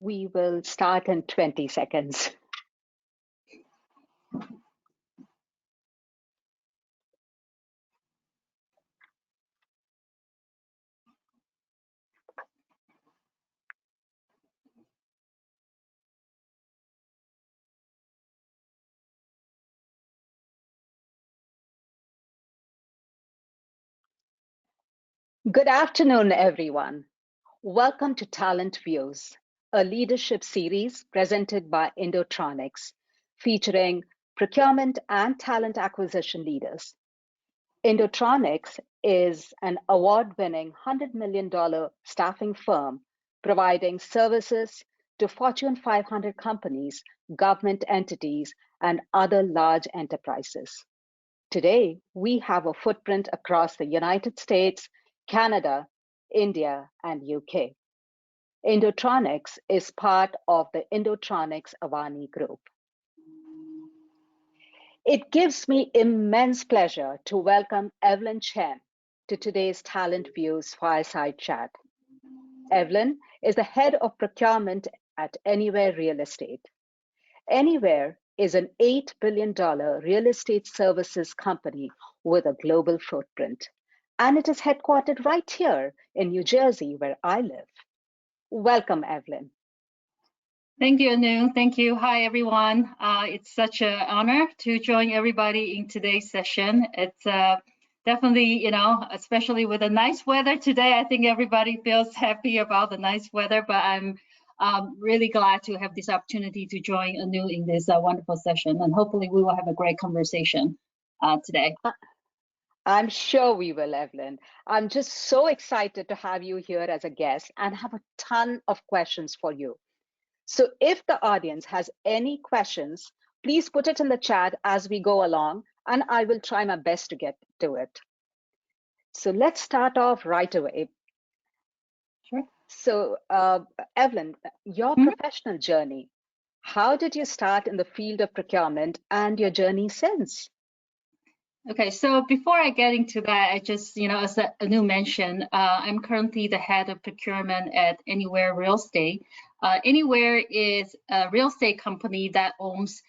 We will start in 20 seconds. Good afternoon, everyone. Welcome to Talent Views, a leadership series presented by Indotronics, featuring procurement and talent acquisition leaders. Indotronics is an award-winning $100 million staffing firm providing services to Fortune 500 companies, government entities, and other large enterprises. Today, we have a footprint across the United States, Canada, India, and UK. Indotronics is part of the Indotronics Avani Group. It gives me immense pleasure to welcome Evelyn Chen to today's Talent Views Fireside Chat. Evelyn is the head of procurement at Anywhere Real Estate. Anywhere is an $8 billion real estate services company with a global footprint, and it is headquartered right here in New Jersey, where I live. Welcome, Evelyn. Thank you, Anu. Thank you. Hi, everyone. It's such an honor to join everybody in today's session. It's definitely, especially with the nice weather today, I think everybody feels happy about the nice weather, but I'm really glad to have this opportunity to join Anu in this wonderful session, and hopefully we will have a great conversation today. I'm sure we will, Evelyn. I'm just so excited to have you here as a guest and have a ton of questions for you. So if the audience has any questions, please put it in the chat as we go along, and I will try my best to get to it. So let's start off right away. Sure. So Evelyn, your professional journey, how did you start in the field of procurement and your journey since? Okay, so before I get into that, I just, as Anu mentioned, I'm currently the head of procurement at Anywhere Real Estate. Anywhere is a real estate company that owns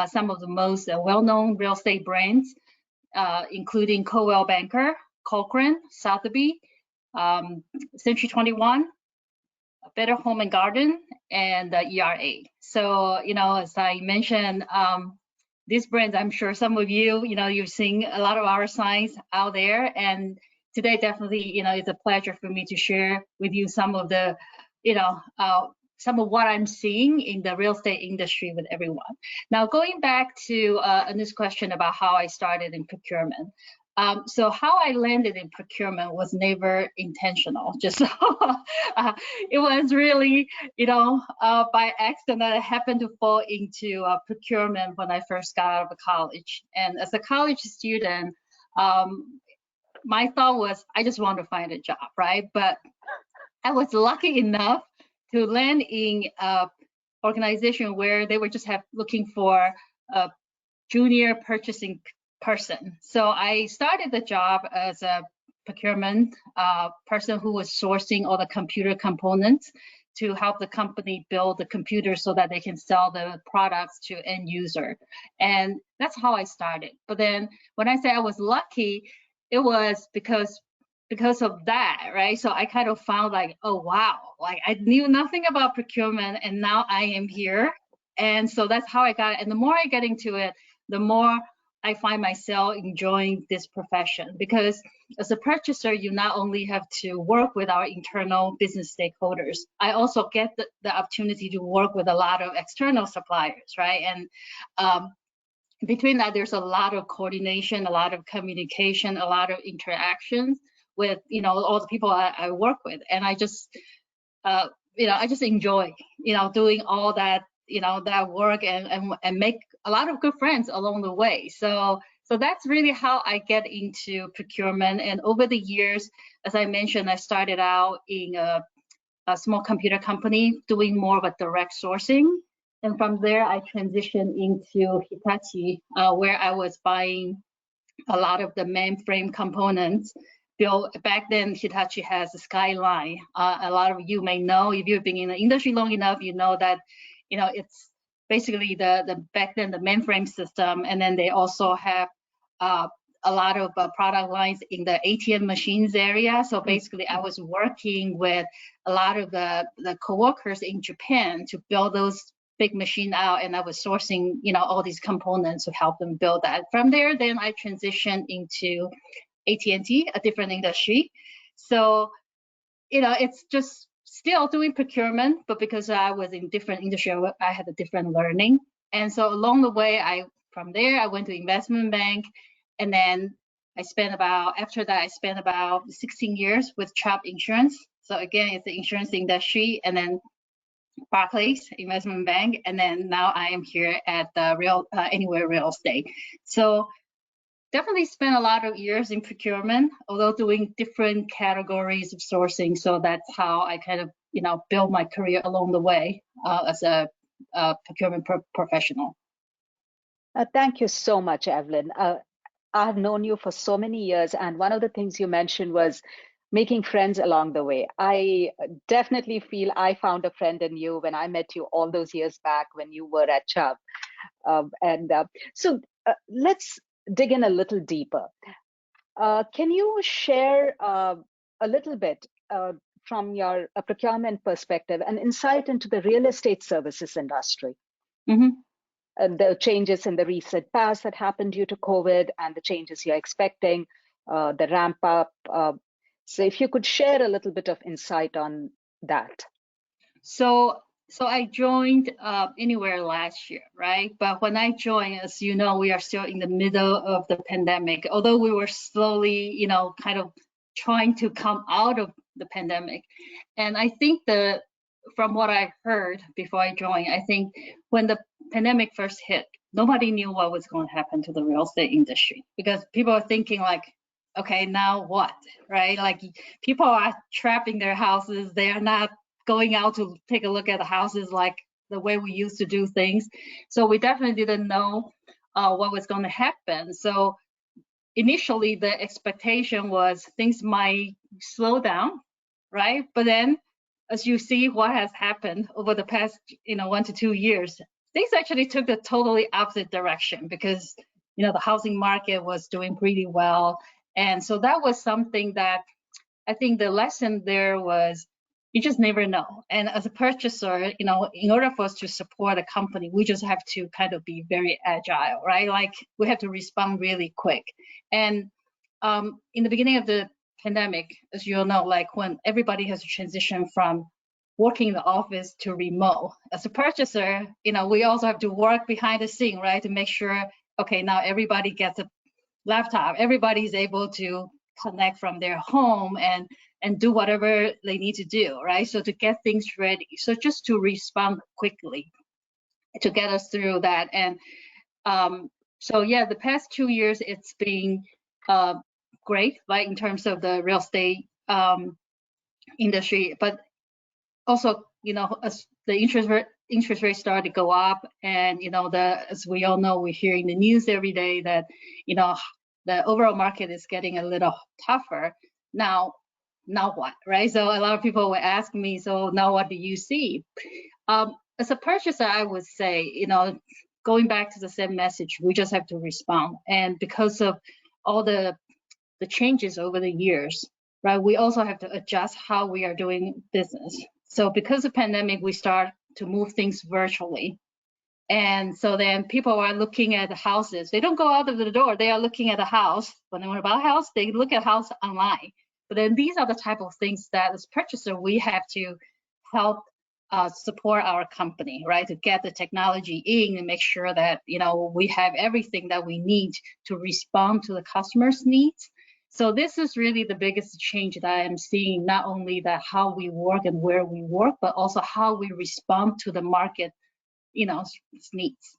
some of the most well-known real estate brands, including Coldwell Banker, Cochrane, Sotheby, Century 21, Better Home and Garden, and ERA. So, as I mentioned, these brands, I'm sure some of you, you've seen a lot of our signs out there, and today definitely, it's a pleasure for me to share with you some of the, some of what I'm seeing in the real estate industry with everyone. Now, going back to this question about how I started in procurement. So how I landed in procurement was never intentional. Just it was really, by accident that I happened to fall into procurement when I first got out of college. And as a college student, my thought was I just want to find a job, right? But I was lucky enough to land in an organization where they were just looking for a junior purchasing person. So I started the job as a procurement person who was sourcing all the computer components to help the company build the computer so that they can sell the products to end user. And that's how I started. But then when I say I was lucky, it was because of that, right? So I kind of found like, oh, wow, like I knew nothing about procurement and now I am here. And so that's how I got it. And the more I get into it, the more I find myself enjoying this profession, because as a purchaser, you not only have to work with our internal business stakeholders, I also get the opportunity to work with a lot of external suppliers, right? And between that, there's a lot of coordination, a lot of communication, a lot of interactions with, all the people I work with. And I just, I just enjoy, doing all that, that work and make a lot of good friends along the way. So that's really how I get into procurement. And over the years, as I mentioned, I started out in a small computer company doing more of a direct sourcing. And from there, I transitioned into Hitachi, where I was buying a lot of the mainframe components, build. Back then, Hitachi has a Skyline. A lot of you may know, if you've been in the industry long enough, you know that, it's basically the back then the mainframe system, and then they also have a lot of product lines in the ATM machines area. So basically, I was working with a lot of the coworkers in Japan to build those big machine out, and I was sourcing, all these components to help them build that. From there, then I transitioned into AT&T, a different industry. So, it's just still doing procurement, but because I was in different industry, I had a different learning. And so along the way, from there, I went to investment bank, and then after that, I spent about 16 years with Chubb Insurance. So again, it's the insurance industry, and then Barclays Investment Bank, and then now I am here at the Anywhere Real Estate. So definitely spent a lot of years in procurement, although doing different categories of sourcing. So that's how I kind of, build my career along the way as a procurement professional. Thank you so much, Evelyn. I've known you for so many years, and one of the things you mentioned was making friends along the way. I definitely feel I found a friend in you when I met you all those years back when you were at Chubb. So let's dig in a little deeper. Can you share a little bit from your procurement perspective, an insight into the real estate services industry? Mm-hmm. The changes in the recent past that happened due to COVID and the changes you're expecting, the ramp up. So if you could share a little bit of insight on that. So I joined Anywhere last year, right? But when I joined, as you know, we are still in the middle of the pandemic, although we were slowly, kind of trying to come out of the pandemic. And I think from what I heard before I joined, I think when the pandemic first hit, nobody knew what was going to happen to the real estate industry, because people are thinking like, okay, now what, right? Like people are trapped in their houses. They are not going out to take a look at the houses like the way we used to do things. So we definitely didn't know what was going to happen. So initially the expectation was things might slow down, right? But then as you see what has happened over the past 1 to 2 years, things actually took the totally opposite direction, because the housing market was doing pretty well. And so that was something that I think the lesson there was, you just never know. And as a purchaser, in order for us to support a company, we just have to kind of be very agile, right? Like we have to respond really quick. And in the beginning of the pandemic, as you all know, like when everybody has to transition from working in the office to remote, as a purchaser, we also have to work behind the scene, right? To make sure, okay, now everybody gets a laptop, everybody's able to connect from their home and do whatever they need to do, right? So to get things ready, so just to respond quickly to get us through that. And so yeah, the past 2 years it's been great, like in terms of the real estate industry, but also as the interest rates started to go up, and as we all know, we hear in the news every day that the overall market is getting a little tougher. Now what, right? So a lot of people will ask me, so now what do you see? As a purchaser, I would say, going back to the same message, we just have to respond. And because of all the changes over the years, right, we also have to adjust how we are doing business. So because of pandemic, we start to move things virtually. And so then people are looking at the houses. They don't go out of the door. They are looking at the house. When they want to buy a house, they look at a house online. But then these are the type of things that as purchaser, we have to help support our company, right? To get the technology in and make sure that, we have everything that we need to respond to the customer's needs. So this is really the biggest change that I'm seeing, not only that how we work and where we work, but also how we respond to the market, its needs.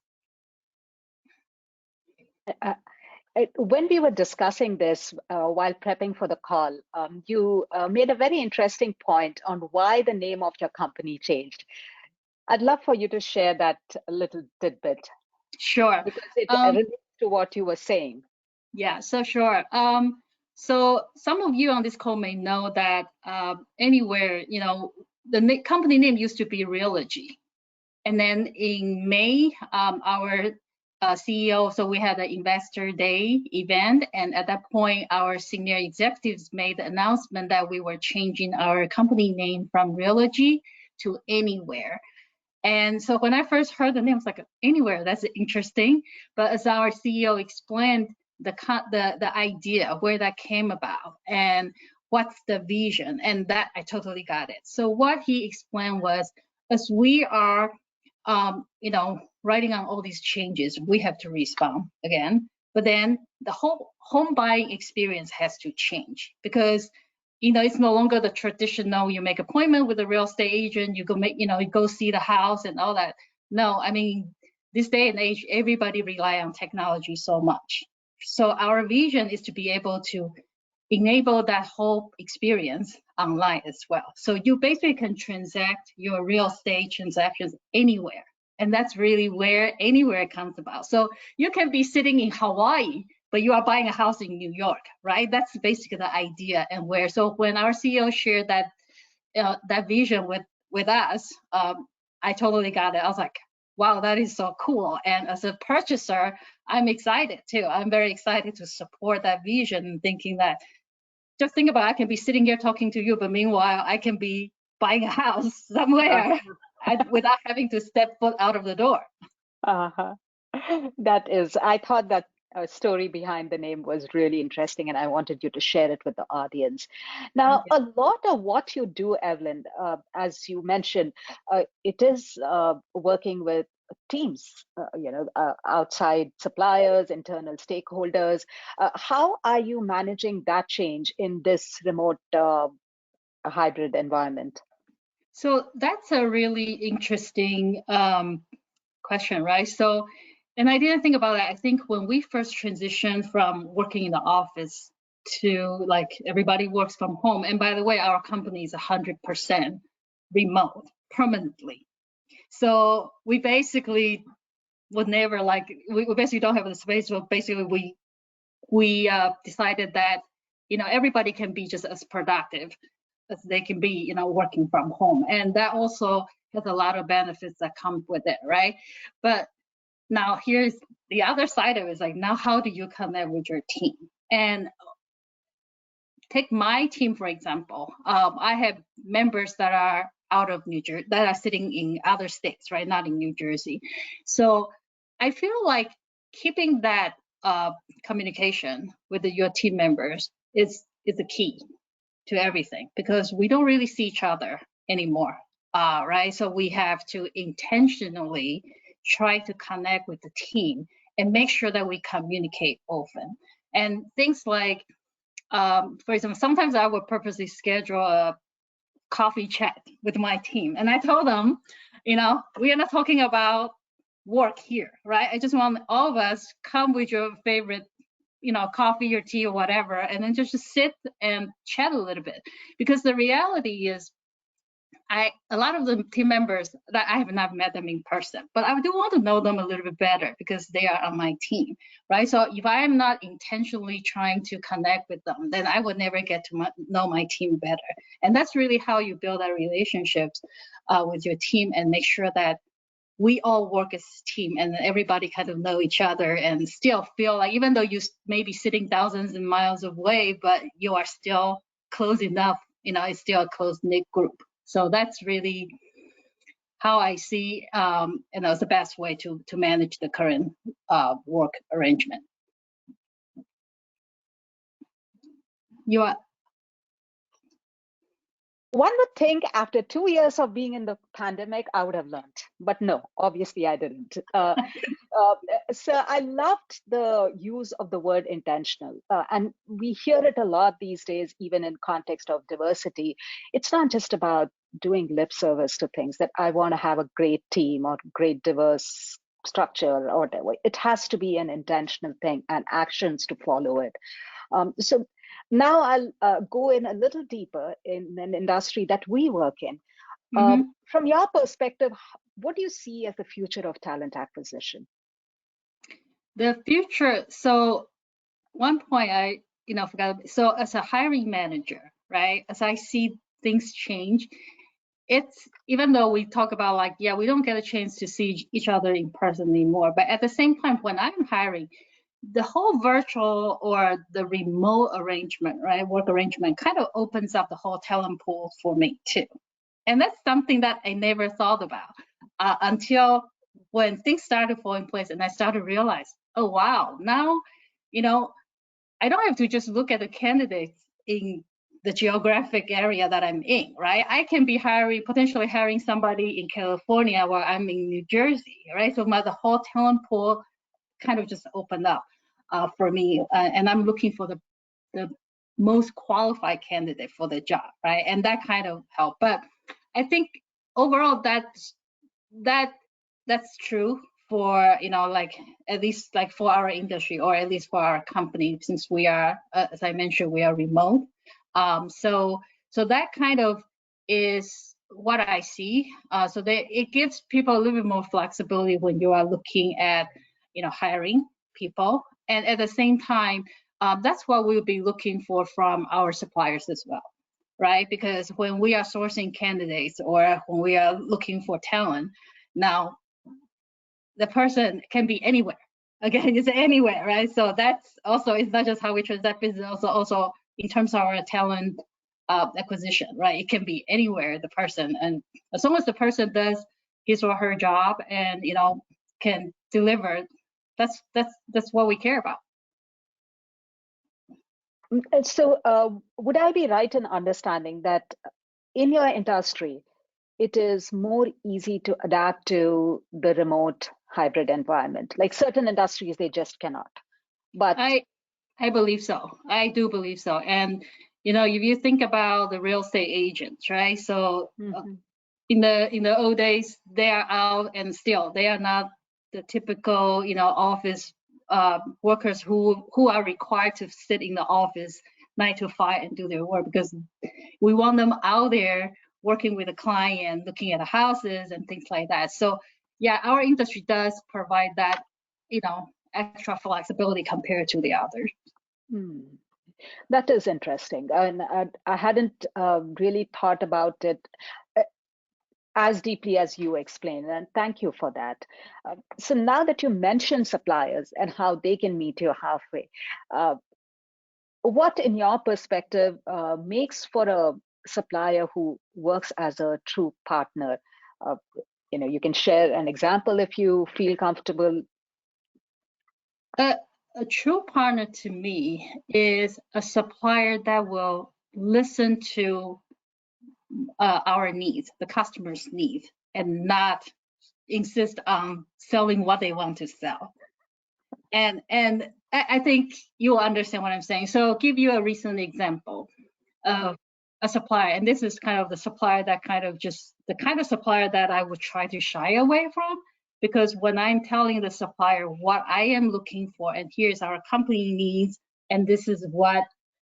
When we were discussing this while prepping for the call, you made a very interesting point on why the name of your company changed. I'd love for you to share that little tidbit. Sure. Because it relates to what you were saying. Yeah, so sure. So some of you on this call may know that Anywhere, the company name used to be Realogy. And then in May, our CEO, so we had an investor day event. And at that point, our senior executives made the announcement that we were changing our company name from Realogy to Anywhere. And so when I first heard the name, I was like, Anywhere, that's interesting. But as our CEO explained the idea, where that came about, and what's the vision, and that I totally got it. So what he explained was, as we are, writing on all these changes, we have to respond again. But then the whole home buying experience has to change, because it's no longer the traditional, you make appointment with a real estate agent, you go see the house and all that. No, I mean, this day and age, everybody rely on technology so much. So our vision is to be able to enable that whole experience online as well. So you basically can transact your real estate transactions anywhere. And that's really where Anywhere comes about. So you can be sitting in Hawaii, but you are buying a house in New York, right? That's basically the idea. And so when our CEO shared that vision with us, I totally got it. I was like, wow, that is so cool. And as a purchaser, I'm excited too. I'm very excited to support that vision, thinking that, just think about it, I can be sitting here talking to you, but meanwhile, I can be buying a house somewhere without having to step foot out of the door. Uh-huh. I thought that story behind the name was really interesting, and I wanted you to share it with the audience. Now, a lot of what you do, Evelyn, as you mentioned, it is working with teams, outside suppliers, internal stakeholders. How are you managing that change in this remote hybrid environment? So that's a really interesting question, right? So, and I didn't think about it. I think when we first transitioned from working in the office to like everybody works from home, and by the way, our company is 100% remote permanently. So we basically would never we basically don't have the space. So basically we decided that, everybody can be just as productive as they can be, working from home. And that also has a lot of benefits that come with it, right? But now here's the other side of it, is like, now how do you connect with your team? And take my team, for example. I have members that are out of New Jersey, that are sitting in other states, right? Not in New Jersey. So I feel like keeping that communication with your team members is the key to everything, because we don't really see each other anymore, right? So we have to intentionally try to connect with the team and make sure that we communicate often. And things like, for example, sometimes I would purposely schedule a coffee chat with my team. And I told them, we are not talking about work here, right? I just want all of us come with your favorite, coffee or tea or whatever, and then just sit and chat a little bit. Because the reality is, a lot of the team members that I have not met them in person, but I do want to know them a little bit better because they are on my team, right? So if I am not intentionally trying to connect with them, then I would never get to know my team better. And that's really how you build that relationships with your team and make sure that we all work as a team and everybody kind of know each other and still feel like, even though you may be sitting thousands of miles away, but you are still close enough, it's still a close-knit group. So that's really how I see, and that's the best way to manage the current work arrangement. One would think after 2 years of being in the pandemic, I would have learned, but no, obviously I didn't. So I loved the use of the word intentional. And we hear it a lot these days, even in context of diversity. It's not just about doing lip service to things that I want to have a great team or great diverse structure or whatever. It has to be an intentional thing and actions to follow it. So now I'll go in a little deeper in an industry that we work in. From your perspective, what do you see as the future of talent acquisition? The future, so one point So as a hiring manager, right, as I see things change, it's, even though we talk about like, yeah, we don't get a chance to see each other in person anymore, but at the same time, when I'm hiring, the whole virtual or the remote arrangement, right, work arrangement kind of opens up the whole talent pool for me too. And that's something that I never thought about until when things started to fall in place and I started to realize, oh, wow, now, I don't have to just look at the candidates in the geographic area that I'm in, right? I can be potentially hiring somebody in California while I'm in New Jersey, right? So the whole talent pool kind of just opened up for me, and I'm looking for the most qualified candidate for the job, right? And that kind of helped. But I think overall that's true for, like, at least like for our industry, or at least for our company, since we are, as I mentioned, we are remote. So that kind of is what I see. So that it gives people a little bit more flexibility when you are looking at, hiring people, and at the same time, that's what we'll be looking for from our suppliers as well, right? Because when we are sourcing candidates or when we are looking for talent, now the person can be anywhere. Again, it's anywhere, right? So that's also, it's not just how we transact business, also in terms of our talent acquisition, right? It can be anywhere, the person, and as long as the person does his or her job and can deliver, that's what we care about. So, would I be right in understanding that in your industry, it is more easy to adapt to the remote hybrid environment? Like certain industries, they just cannot. But I believe so. I do believe so. And if you think about the real estate agents, right? So in the old days, they are out, and still they are not the typical office workers who are required to sit in the office 9 to 5 and do their work, because we want them out there working with the client, looking at the houses and things like that. So yeah, our industry does provide that extra flexibility compared to the others. That is interesting, and I hadn't really thought about it as deeply as you explained, and thank you for that. So now that you mentioned suppliers and how they can meet you halfway, what, in your perspective, makes for a supplier who works as a true partner? You can share an example if you feel comfortable. A true partner to me is a supplier that will listen to our needs, the customer's needs, and not insist on selling what they want to sell. And I think you'll understand what I'm saying. So I'll give you a recent example of a supplier, and this is kind of the supplier that the kind of supplier that I would try to shy away from, because when I'm telling the supplier what I am looking for, and here's our company needs, and this is what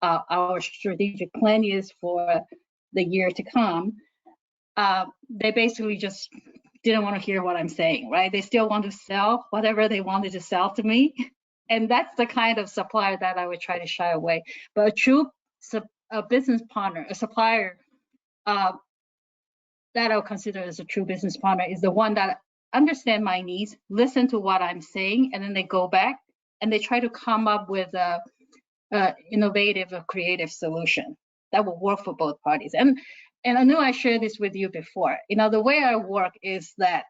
our strategic plan is for the year to come, they basically just didn't want to hear what I'm saying, right? They still want to sell whatever they wanted to sell to me. And that's the kind of supplier that I would try to shy away. But a true business partner, a supplier that I'll consider as a true business partner, is the one that understand my needs, listen to what I'm saying, and then they go back and they try to come up with a innovative or creative solution that will work for both parties. And I know I shared this with you before. The way I work is that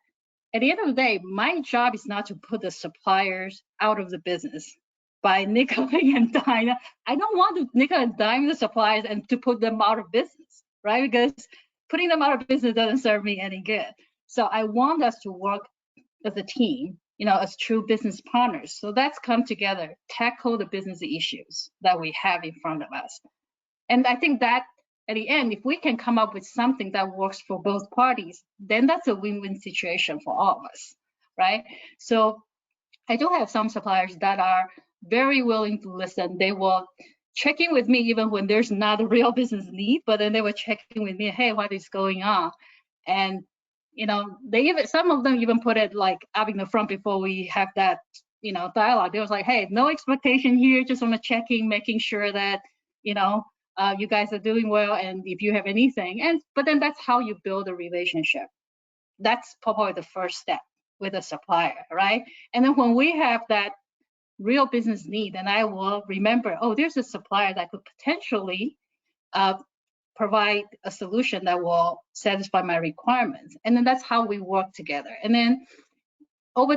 at the end of the day, my job is not to put the suppliers out of the business by nickeling and diming. I don't want to nickel and dime the suppliers and to put them out of business, right? Because putting them out of business doesn't serve me any good. So I want us to work as a team, as true business partners. So let's come together, tackle the business issues that we have in front of us. And I think that at the end, if we can come up with something that works for both parties, then that's a win-win situation for all of us, right? So I do have some suppliers that are very willing to listen. They will check in with me even when there's not a real business need, but then they will check in with me, hey, what is going on? And they even, some of them even put it like up in the front before we have that dialogue. They was like, hey, no expectation here, just on a checking, making sure that you guys are doing well, and if you have anything. But then that's how you build a relationship. That's probably the first step with a supplier, right? And then when we have that real business need, then I will remember, oh, there's a supplier that could potentially provide a solution that will satisfy my requirements. And then that's how we work together. And then over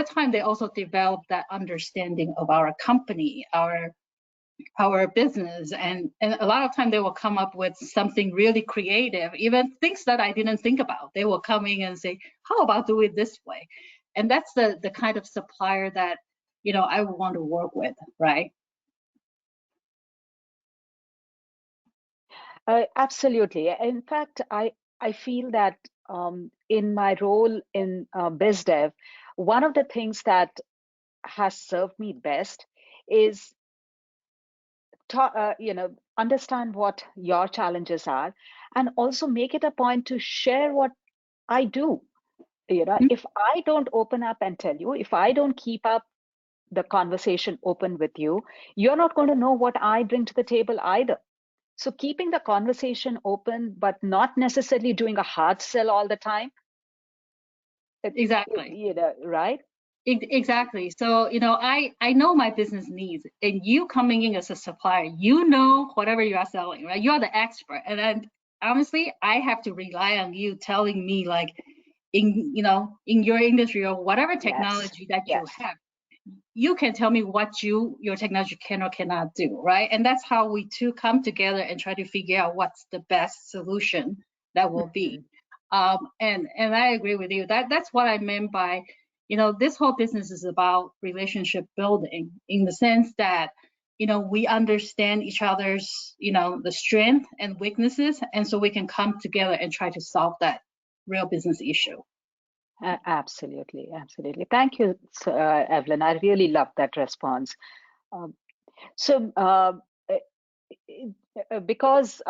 time, they also develop that understanding of our company, our business, and a lot of time they will come up with something really creative, even things that I didn't think about. They will come in and say, how about do it this way? And that's the kind of supplier that I would want to work with, right? Absolutely. In fact, I feel that in my role in BizDev, one of the things that has served me best is understand what your challenges are, and also make it a point to share what I do. If I don't open up and tell you, if I don't keep up the conversation open with you, you're not going to know what I bring to the table either. So keeping the conversation open, but not necessarily doing a hard sell all the time. Exactly. Right? Exactly. So, I know my business needs, and you coming in as a supplier, whatever you are selling, right? You are the expert. And then honestly, I have to rely on you telling me, like, in your industry or whatever technology that you have, you can tell me what your technology can or cannot do, right? And that's how we two come together and try to figure out what's the best solution that will be. And I agree with you. That's what I meant by, this whole business is about relationship building, in the sense that, we understand each other's, the strength and weaknesses, and so we can come together and try to solve that real business issue. Absolutely. Thank you, Evelyn. I really love that response. Because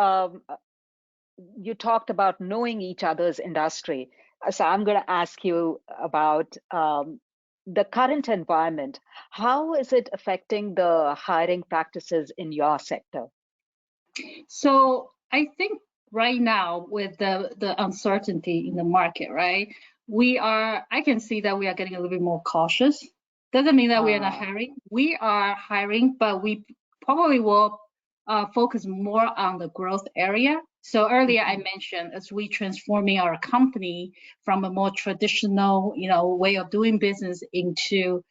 you talked about knowing each other's industry, so I'm going to ask you about the current environment. How is it affecting the hiring practices in your sector? So I think right now, with the uncertainty in the market, right, I can see that we are getting a little bit more cautious. Doesn't mean that we are not hiring. We are hiring, but we probably will focus more on the growth area. So earlier I mentioned, as we transforming our company from a more traditional, way of doing business into,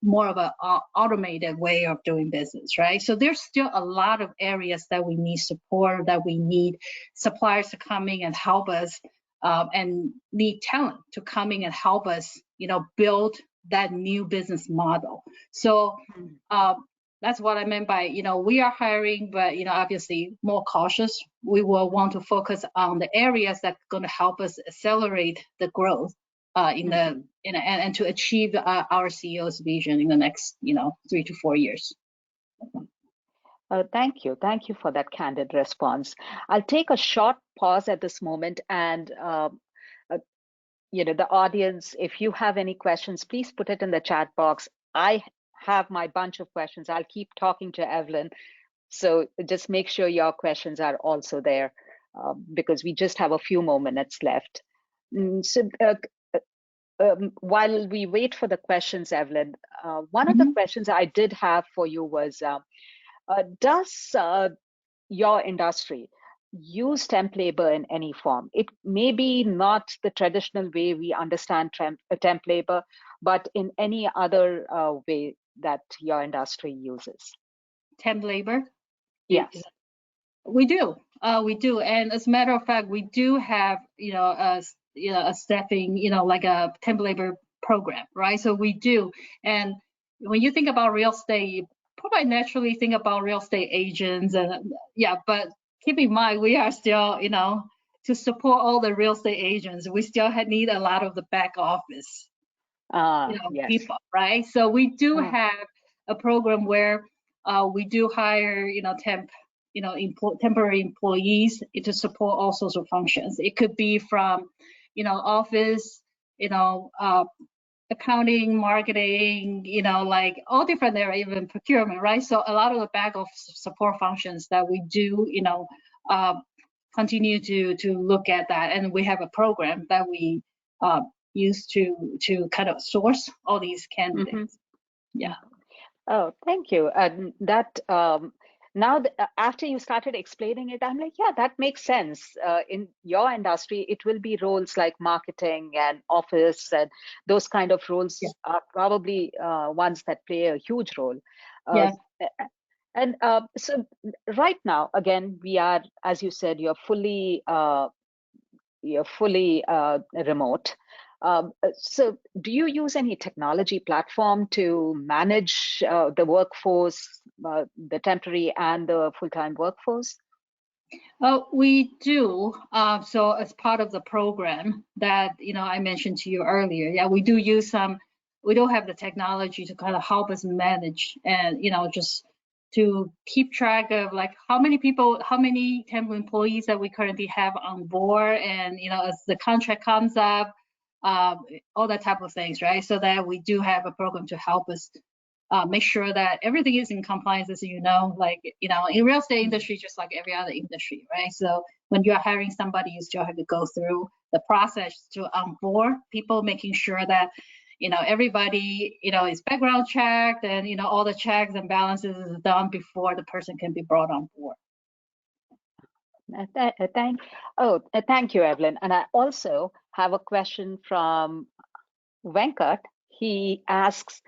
more of an automated way of doing business, right? So there's still a lot of areas that we need support, that we need suppliers to come in and help us, and need talent to come in and help us, build that new business model. So that's what I meant by, we are hiring, but, obviously more cautious. We will want to focus on the areas that are going to help us accelerate the growth and to achieve our CEO's vision in the next, 3 to 4 years. Thank you for that candid response. I'll take a short pause at this moment, and the audience, if you have any questions, please put it in the chat box. I have my bunch of questions. I'll keep talking to Evelyn, so just make sure your questions are also there, because we just have a few more minutes left. While we wait for the questions, Evelyn, one of the questions I did have for you was, does your industry use temp labor in any form? It may be not the traditional way we understand temp labor, but in any other way that your industry uses. Temp labor? Yes. We do. And as a matter of fact, we do have, a staffing, like a temp labor program, right? So we do. And when you think about real estate, you probably naturally think about real estate agents, and but keep in mind, we are still, to support all the real estate agents, we still need a lot of the back office people, right? So we do have a program where we do hire, temporary employees to support all sorts of functions. It could be from, office, accounting, marketing, like all different area, even procurement, right? So a lot of the back office support functions that we do, uh, continue to look at that, and we have a program that we use to kind of source all these Mm-hmm. candidates. Yeah. Oh, thank you. And that now, after you started explaining it, I'm like, yeah, that makes sense. In your industry, it will be roles like marketing and office, and those kind of Yeah. roles are probably ones that play a huge role. Uh, Yeah. and so, right now, again, we are, as you said, you're fully remote. So, do you use any technology platform to manage the workforce, the temporary and the full-time workforce? We do. So as part of the program that I mentioned to you earlier, yeah, we do use some. We don't have the technology to kind of help us manage and just to keep track of like how many people, how many temp employees that we currently have on board, and as the contract comes up, all that type of things, right? So that we do have a program to help us make sure that everything is in compliance, as like in real estate industry, just like every other industry, right? So when you're hiring somebody, you still have to go through the process to onboard people, making sure that everybody is background checked, and all the checks and balances is done before the person can be brought on board. Thank you, Evelyn. And I also have a question from Venkat. He asks,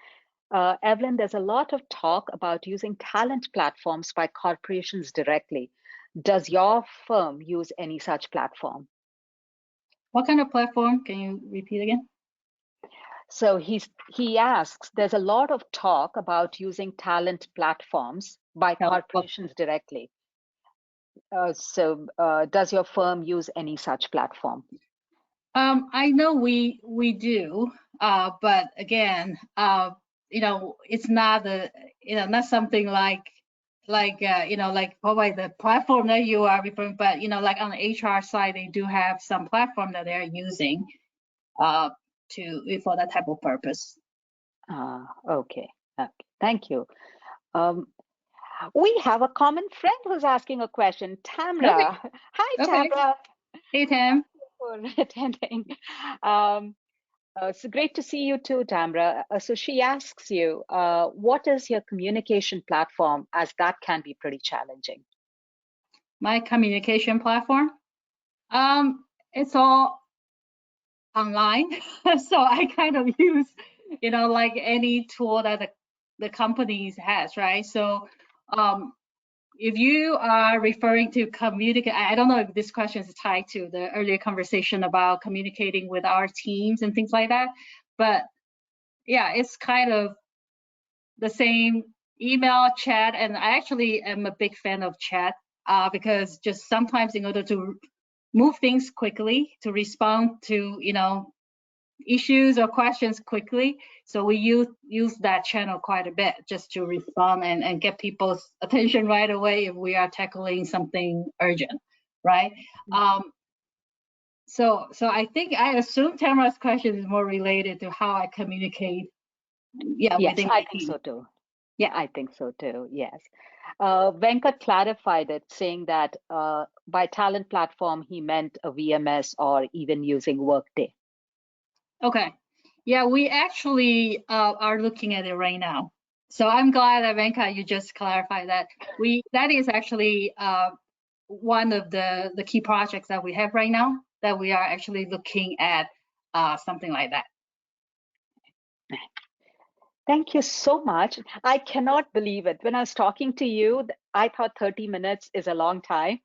Evelyn, there's a lot of talk about using talent platforms by corporations directly. Does your firm use any such platform? What kind of platform? Can you repeat again? So he asks, there's a lot of talk about using talent platforms by No. corporations directly. Does your firm use any such platform? I know we do, but again, it's not not something like probably the platform that you are referring, but like on the HR side, they do have some platform that they're using for that type of purpose. Okay. Thank you. Um, we have a common friend who's asking a question, Okay. Tamra. Hi, Okay. Tamra. Hey, Tam. For attending. Um, it's great to see you too, Tamra. So she asks you, what is your communication platform, as that can be pretty challenging? My communication platform. It's all online, so I kind of use like any tool that the companies has, right? So if you are referring to communicate, I don't know if this question is tied to the earlier conversation about communicating with our teams and things like that, but yeah, it's kind of the same: email, chat, and I actually am a big fan of chat because just sometimes in order to move things quickly, to respond to issues or questions quickly, so we use that channel quite a bit just to respond and get people's attention right away if we are tackling something urgent, right? So I think I assume Tamara's question is more related to how I communicate, Yes, within I my think team. so too. Yeah. I think so too. Yes. Venkat clarified it, saying that by talent platform, he meant a VMS or even using Workday. Okay. Yeah, we actually are looking at it right now. So I'm glad that Venka, you just clarified that. That is actually one of the key projects that we have right now, that we are actually looking at something like that. Thank you so much. I cannot believe it. When I was talking to you, I thought 30 minutes is a long time.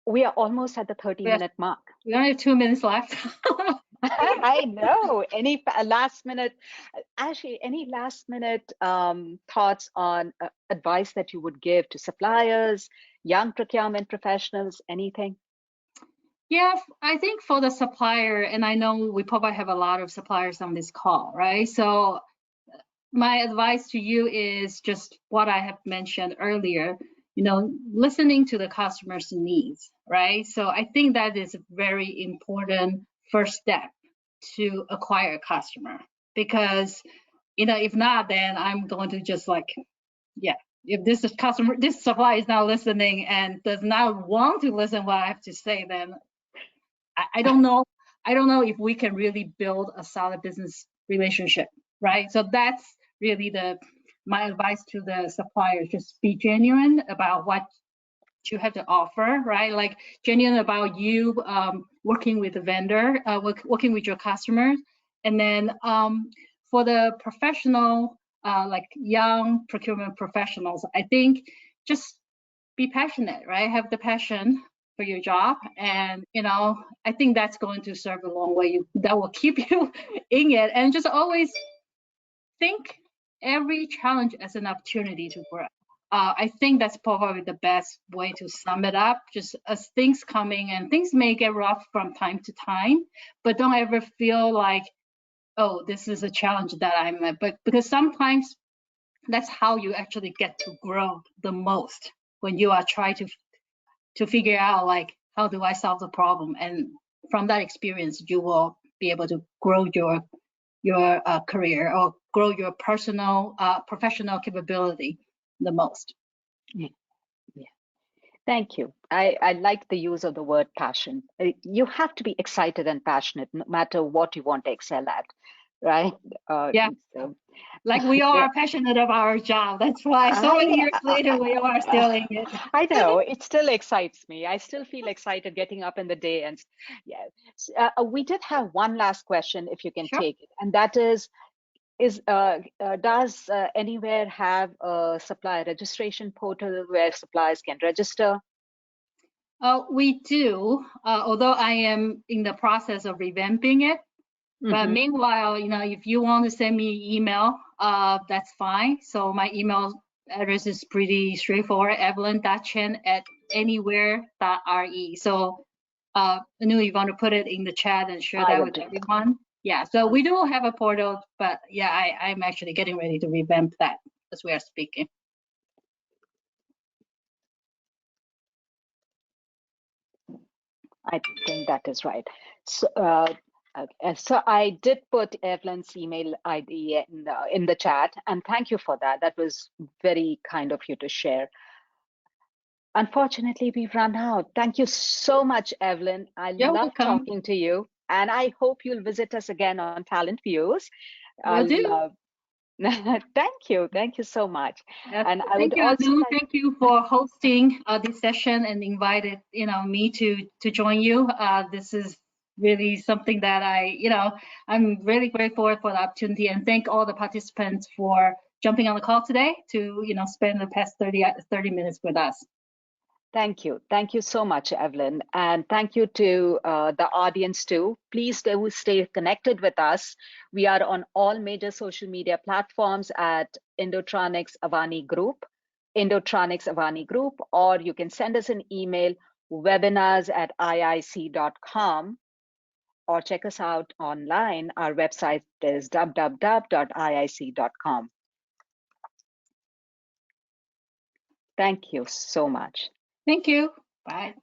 We are almost at the 30-minute mark. We only have 2 minutes left. I know. Any last minute, actually, any last minute thoughts on advice that you would give to suppliers, young procurement professionals, anything? Yeah, I think for the supplier, and I know we probably have a lot of suppliers on this call, right? So my advice to you is just what I have mentioned earlier, listening to the customer's needs, right? So I think that is a very important first step to acquire a customer, because, if not, then I'm going to just like, yeah, if this supplier is not listening and does not want to listen what I have to say, then I don't know. I don't know if we can really build a solid business relationship, right? So that's really my advice to the suppliers: just be genuine about what you have to offer, right? Like genuine about you working with the vendor, working with your customers, and then for the professional, like young procurement professionals, I think just be passionate, right? Have the passion for your job, and I think that's going to serve a long way. That will keep you in it, and just always think every challenge as an opportunity to grow. I think that's probably the best way to sum it up. Just as things coming, and things may get rough from time to time, but don't ever feel like, oh, this is a challenge that I'm at. But because sometimes that's how you actually get to grow the most, when you are trying to figure out, like, how do I solve the problem? And from that experience, you will be able to grow your career, or grow your personal professional capability the most. Yeah. Thank you. I like the use of the word passion. You have to be excited and passionate no matter what you want to excel at, right? Yeah. So, Like we all are passionate about our job. That's why so many years later we are still in it. I know, it still excites me. I still feel excited getting up in the day. And yeah, we did have one last question, if you can Sure. take it, and that is does Anywhere have a supplier registration portal where suppliers can register? We do, although I am in the process of revamping it. But meanwhile, if you want to send me email, that's fine. So my email address is pretty straightforward: evelyn.chen@anywhere.re. So Anu, you want to put it in the chat and share I that will with do that. everyone? Yeah, so we do have a portal, but yeah, I'm actually getting ready to revamp that as we are speaking. I think that is right. So, so I did put Evelyn's email ID in the chat, and thank you for that. That was very kind of you to share. Unfortunately, we've run out. Thank you so much, Evelyn. I You're love welcome. talking to you, and I hope you'll visit us again on Talent Views. Will do. Thank you so much. And I Thank would you, also Anu. like, Thank you for hosting this session and invited me to join you. This is really something that I'm really grateful for the opportunity, and thank all the participants for jumping on the call today to spend the past 30 minutes with us. thank you. Thank you so much, Evelyn. And thank you to the audience too. Please do stay connected with us. We are on all major social media platforms at Indotronics Avani Group, or you can send us an email, webinars@iic.com, or check us out online. Our website is www.iic.com. Thank you so much. Thank you. Bye.